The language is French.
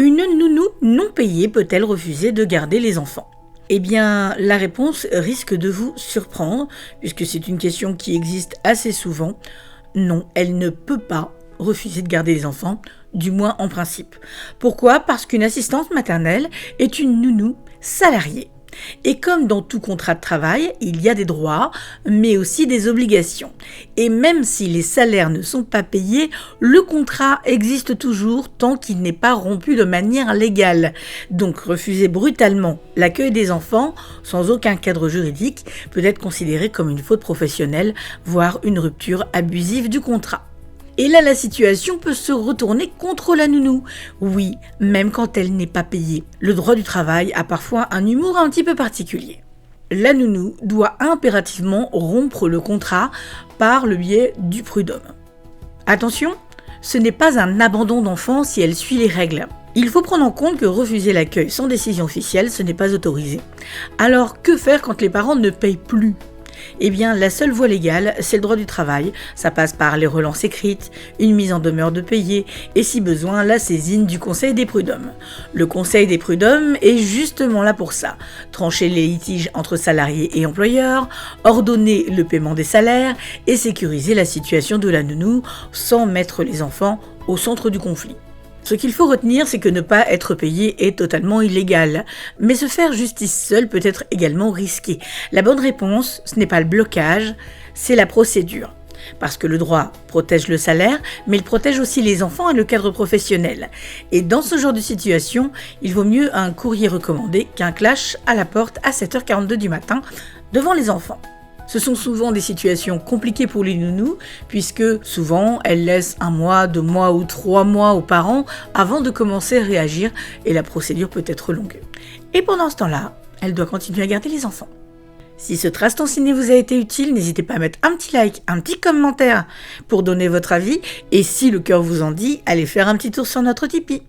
Une nounou non payée peut-elle refuser de garder les enfants ? Eh bien, la réponse risque de vous surprendre, puisque c'est une question qui existe assez souvent. Non, elle ne peut pas refuser de garder les enfants, du moins en principe. Pourquoi ? Parce qu'une assistante maternelle est une nounou salariée. Et comme dans tout contrat de travail, il y a des droits, mais aussi des obligations. Et même si les salaires ne sont pas payés, le contrat existe toujours tant qu'il n'est pas rompu de manière légale. Donc refuser brutalement l'accueil des enfants, sans aucun cadre juridique, peut être considéré comme une faute professionnelle, voire une rupture abusive du contrat. Et là, la situation peut se retourner contre la nounou. Oui, même quand elle n'est pas payée. Le droit du travail a parfois un humour un petit peu particulier. La nounou doit impérativement rompre le contrat par le biais du prud'homme. Attention, ce n'est pas un abandon d'enfant si elle suit les règles. Il faut prendre en compte que refuser l'accueil sans décision officielle, ce n'est pas autorisé. Alors, que faire quand les parents ne payent plus ? Eh bien, la seule voie légale, c'est le droit du travail. Ça passe par les relances écrites, une mise en demeure de payer et, si besoin, la saisine du Conseil des prud'hommes. Le Conseil des prud'hommes est justement là pour ça. Trancher les litiges entre salariés et employeurs, ordonner le paiement des salaires et sécuriser la situation de la nounou sans mettre les enfants au centre du conflit. Ce qu'il faut retenir, c'est que ne pas être payé est totalement illégal. Mais se faire justice seul peut être également risqué. La bonne réponse, ce n'est pas le blocage, c'est la procédure. Parce que le droit protège le salaire, mais il protège aussi les enfants et le cadre professionnel. Et dans ce genre de situation, il vaut mieux un courrier recommandé qu'un clash à la porte à 7h42 du matin devant les enfants. Ce sont souvent des situations compliquées pour les nounous, puisque souvent elles laissent 1 mois, 2 mois ou 3 mois aux parents avant de commencer à réagir et la procédure peut être longue. Et pendant ce temps-là, elle doit continuer à garder les enfants. Si ce Tristan Ciné vous a été utile, n'hésitez pas à mettre un petit like, un petit commentaire pour donner votre avis et si le cœur vous en dit, allez faire un petit tour sur notre Tipeee.